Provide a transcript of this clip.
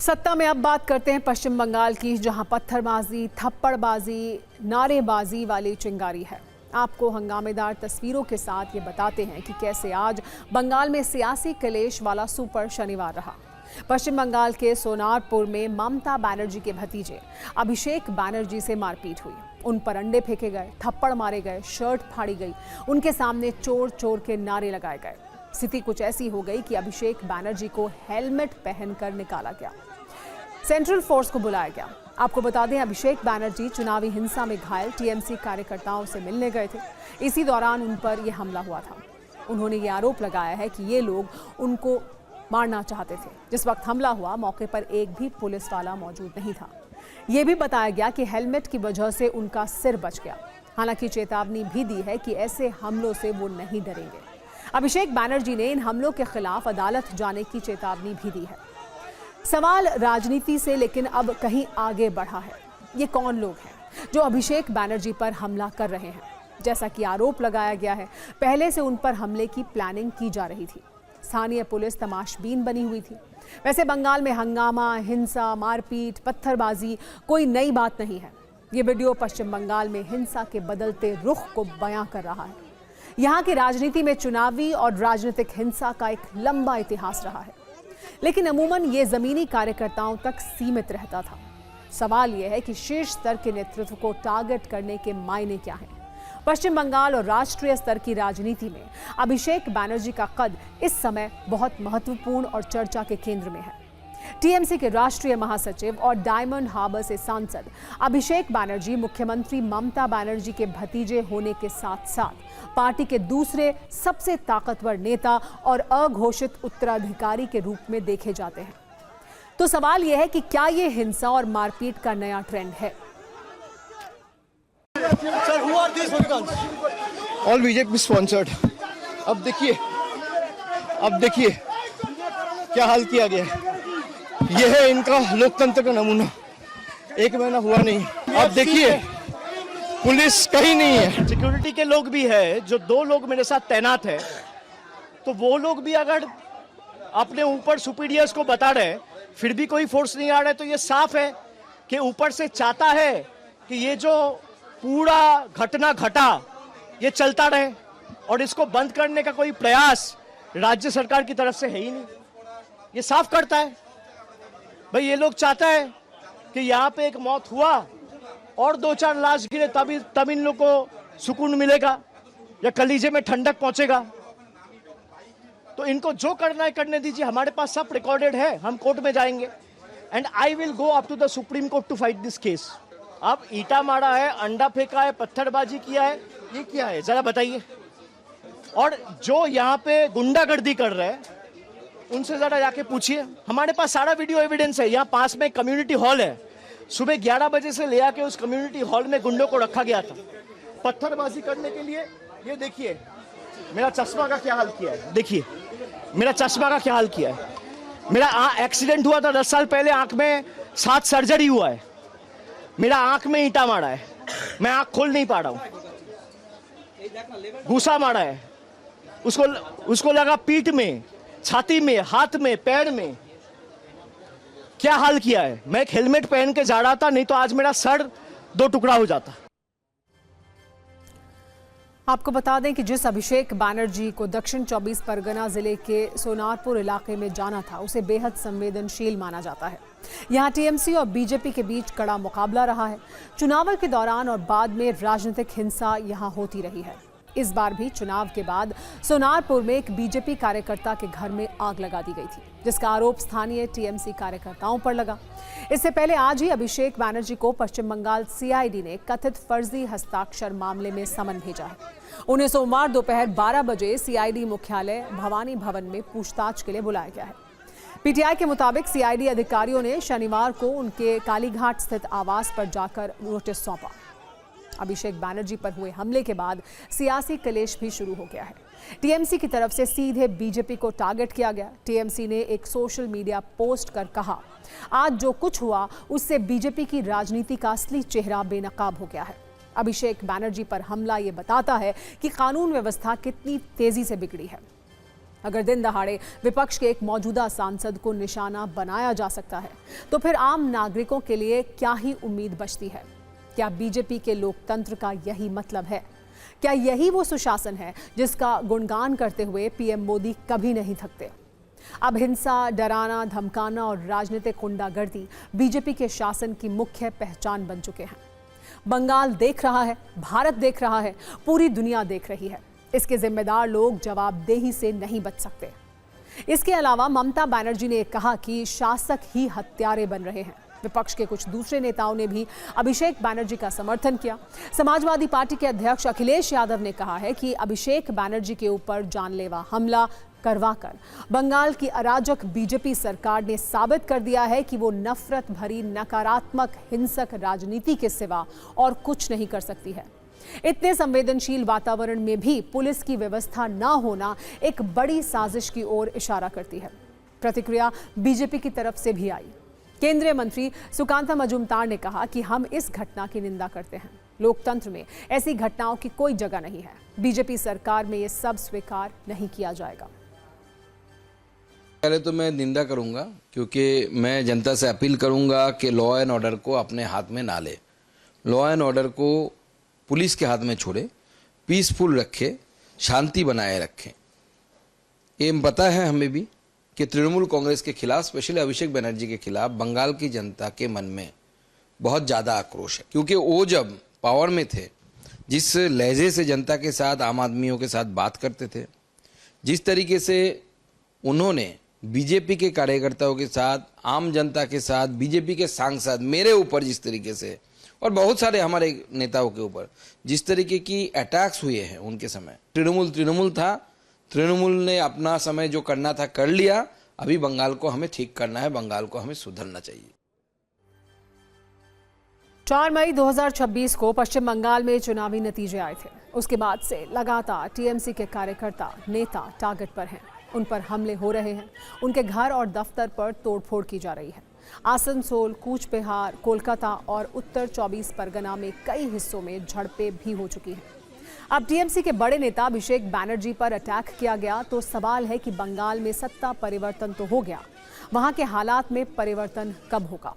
सत्ता में अब बात करते हैं पश्चिम बंगाल की, जहां पत्थरबाजी, थप्पड़बाजी, नारेबाजी वाली चिंगारी है। आपको हंगामेदार तस्वीरों के साथ ये बताते हैं कि कैसे आज बंगाल में सियासी कलेश वाला सुपर शनिवार रहा। पश्चिम बंगाल के सोनारपुर में ममता बनर्जी के भतीजे अभिषेक बनर्जी से मारपीट हुई। उन पर अंडे फेंके गए, थप्पड़ मारे गए, शर्ट फाड़ी गई, उनके सामने चोर चोर के नारे लगाए गए। स्थिति कुछ ऐसी हो गई कि अभिषेक बनर्जी को हेलमेट पहनकर निकाला गया, सेंट्रल फोर्स को बुलाया गया। आपको बता दें, अभिषेक बनर्जी चुनावी हिंसा में घायल टीएमसी कार्यकर्ताओं से मिलने गए थे। इसी दौरान उन पर यह हमला हुआ था। उन्होंने ये आरोप लगाया है कि ये लोग उनको मारना चाहते थे। जिस वक्त हमला हुआ, मौके पर एक भी पुलिस वाला मौजूद नहीं था। ये भी बताया गया कि हेलमेट की वजह से उनका सिर बच गया। हालांकि चेतावनी भी दी है कि ऐसे हमलों से वो नहीं डरेंगे। अभिषेक बनर्जी ने इन हमलों के खिलाफ अदालत जाने की चेतावनी भी दी है। सवाल राजनीति से लेकिन अब कहीं आगे बढ़ा है। ये कौन लोग हैं जो अभिषेक बनर्जी पर हमला कर रहे हैं? जैसा कि आरोप लगाया गया है, पहले से उन पर हमले की प्लानिंग की जा रही थी। स्थानीय पुलिस तमाशबीन बनी हुई थी। वैसे बंगाल में हंगामा, हिंसा, मारपीट, पत्थरबाजी कोई नई बात नहीं है। ये वीडियो पश्चिम बंगाल में हिंसा के बदलते रुख को बयां कर रहा है। यहाँ की राजनीति में चुनावी और राजनीतिक हिंसा का एक लंबा इतिहास रहा है, लेकिन अमूमन ये जमीनी कार्यकर्ताओं तक सीमित रहता था। सवाल यह है कि शीर्ष स्तर के नेतृत्व को टारगेट करने के मायने क्या हैं? पश्चिम बंगाल और राष्ट्रीय स्तर की राजनीति में अभिषेक बनर्जी का कद इस समय बहुत महत्वपूर्ण और चर्चा के केंद्र में है। टीएमसी के राष्ट्रीय महासचिव और डायमंड हार्बर से सांसद अभिषेक बनर्जी मुख्यमंत्री ममता बनर्जी के भतीजे होने के साथ साथ पार्टी के दूसरे सबसे ताकतवर नेता और अघोषित उत्तराधिकारी के रूप में देखे जाते हैं। तो सवाल यह है कि क्या ये हिंसा और मारपीट का नया ट्रेंड है? Sir, who are these hooligans? All BJP sponsored. अब देखिए क्या हाल किया गया है। यह है इनका लोकतंत्र का नमूना। एक महीना हुआ नहीं, अब देखिए पुलिस कहीं नहीं है। सिक्योरिटी के लोग भी है, जो 2 लोग मेरे साथ तैनात है, तो वो लोग भी अगर अपने ऊपर सुपीरियर्स को बता रहे फिर भी कोई फोर्स नहीं आ रहा है, तो ये साफ है कि ऊपर से चाहता है कि ये जो पूरा घटना घटा ये चलता रहे, और इसको बंद करने का कोई प्रयास राज्य सरकार की तरफ से है ही नहीं। ये साफ करता है भाई, ये लोग चाहता है कि यहाँ पे एक मौत हुआ और 2-4 लाश गिरे, तब इन लोग को सुकून मिलेगा या कलीजे में ठंडक पहुंचेगा। तो इनको जो करना है करने दीजिए। हमारे पास सब रिकॉर्डेड है, हम कोर्ट में जाएंगे and I will go up to the Supreme Court to fight this case. अब ईटा मारा है, अंडा फेंका है, पत्थरबाजी किया है, ये क्या है जरा बताइए। और जो यहाँ पे गुंडागर्दी कर रहे हैं उनसे जरा जाके पूछिए। हमारे पास सारा वीडियो एविडेंस है। यहाँ पास में कम्युनिटी हॉल है, सुबह 11 बजे से ले आके उस कम्युनिटी हॉल में गुंडों को रखा गया था पत्थरबाजी करने के लिए। ये देखिए मेरा चश्मा का क्या हाल किया है, देखिए मेरा चश्मा का क्या हाल किया है। मेरा एक्सीडेंट हुआ था 10 साल पहले, आंख में 7 सर्जरी हुआ है, मेरा आंख में ईंटा मारा है, मैं आंख खोल नहीं पा रहा हूं, घूसा मारा है, उसको लगा पीठ में, छाती में, हाथ में, पैर में। क्या हाल किया है। मैं एक हेलमेट पहन के जा रहा था, नहीं तो आज मेरा सर 2 टुकड़ा हो जाता। आपको बता दें कि जिस अभिषेक बनर्जी को दक्षिण 24 परगना जिले के सोनारपुर इलाके में जाना था, उसे बेहद संवेदनशील माना जाता है। यहाँ टीएमसी और बीजेपी के बीच कड़ा मुकाबला रहा है। चुनाव के दौरान और बाद में राजनीतिक हिंसा यहाँ होती रही है। इस बार भी चुनाव के बाद सोनारपुर में एक बीजेपी कार्यकर्ता के घर में आग लगा दी गई थी, जिसका आरोप स्थानीय टीएमसी कार्यकर्ताओं पर लगा। इससे पहले आज ही अभिषेक बनर्जी को पश्चिम बंगाल सीआईडी ने कथित फर्जी हस्ताक्षर मामले में समन भेजा है। उन्हें सोमवार दोपहर 12 बजे सीआईडी मुख्यालय भवानी भवन में पूछताछ के लिए बुलाया गया है। पीटीआई के मुताबिक सीआईडी अधिकारियों ने शनिवार को उनके कालीघाट स्थित आवास पर जाकर नोटिस सौंपा। अभिषेक बनर्जी पर हुए हमले के बाद सियासी कलेश भी शुरू हो गया है। टीएमसी की तरफ से सीधे बीजेपी को टारगेट किया गया। टीएमसी ने एक सोशल मीडिया पोस्ट कर कहा, आज जो कुछ हुआ उससे बीजेपी की राजनीति का असली चेहरा बेनकाब हो गया है। अभिषेक बनर्जी पर हमला ये बताता है कि कानून व्यवस्था कितनी तेजी से बिगड़ी है। अगर दिन दहाड़े विपक्ष के एक मौजूदा सांसद को निशाना बनाया जा सकता है तो फिर आम नागरिकों के लिए क्या ही उम्मीद बचती है? क्या बीजेपी के लोकतंत्र का यही मतलब है? क्या यही वो सुशासन है जिसका गुणगान करते हुए पीएम मोदी कभी नहीं थकते? अब हिंसा, डराना, धमकाना और राजनीतिक गुंडागर्दी बीजेपी के शासन की मुख्य पहचान बन चुके हैं। बंगाल देख रहा है, भारत देख रहा है, पूरी दुनिया देख रही है। इसके जिम्मेदार लोग जवाबदेही से नहीं बच सकते। इसके अलावा ममता बनर्जी ने कहा कि शासक ही हत्यारे बन रहे हैं। विपक्ष के कुछ दूसरे नेताओं ने भी अभिषेक बनर्जी का समर्थन किया। समाजवादी पार्टी के अध्यक्ष अखिलेश यादव ने कहा है कि अभिषेक बनर्जी के ऊपर जानलेवा हमला करवाकर बंगाल की अराजक बीजेपी सरकार ने साबित कर दिया है कि वो नफरत भरी, नकारात्मक, हिंसक राजनीति के सिवा और कुछ नहीं कर सकती है। इतने संवेदनशील वातावरण में भी पुलिस की व्यवस्था न होना एक बड़ी साजिश की ओर इशारा करती है। प्रतिक्रिया बीजेपी की तरफ से भी आई। केंद्रीय मंत्री सुकांता मजूमदार ने कहा कि हम इस घटना की निंदा करते हैं। लोकतंत्र में ऐसी घटनाओं की कोई जगह नहीं है। बीजेपी सरकार में ये सब स्वीकार नहीं किया जाएगा। पहले तो मैं निंदा करूंगा, क्योंकि मैं जनता से अपील करूंगा कि लॉ एंड ऑर्डर को अपने हाथ में ना ले। लॉ एंड ऑर्डर को पुलिस के हाथ में छोड़े, पीसफुल रखे, शांति बनाए रखें। ये पता है हमें भी कि तृणमूल कांग्रेस के खिलाफ, स्पेशली अभिषेक बनर्जी के खिलाफ बंगाल की जनता के मन में बहुत ज़्यादा आक्रोश है, क्योंकि वो जब पावर में थे, जिस लहजे से जनता के साथ, आम आदमियों के साथ बात करते थे, जिस तरीके से उन्होंने बीजेपी के कार्यकर्ताओं के साथ, आम जनता के साथ, बीजेपी के सांसद, मेरे ऊपर जिस तरीके से और बहुत सारे हमारे नेताओं के ऊपर जिस तरीके की अटैक्स हुए हैं उनके समय, तृणमूल था। तृणमूल ने अपना समय जो करना था कर लिया। अभी बंगाल को हमें ठीक करना है, बंगाल को हमें सुधरना चाहिए। 4 मई 2026 को पश्चिम बंगाल में चुनावी नतीजे आए थे। उसके बाद से लगातार टीएमसी के कार्यकर्ता, नेता टारगेट पर हैं। उन पर हमले हो रहे हैं। उनके घर और दफ्तर पर तोड़फोड़ की जा रही है। आसनसोल, कूचबिहार, कोलकाता और उत्तर 24 परगना में कई हिस्सों में झड़पें भी हो चुकी हैं। अब टीएमसी के बड़े नेता अभिषेक बनर्जी पर अटैक किया गया तो सवाल है कि बंगाल में सत्ता परिवर्तन तो हो गया, वहां के हालात में परिवर्तन कब होगा?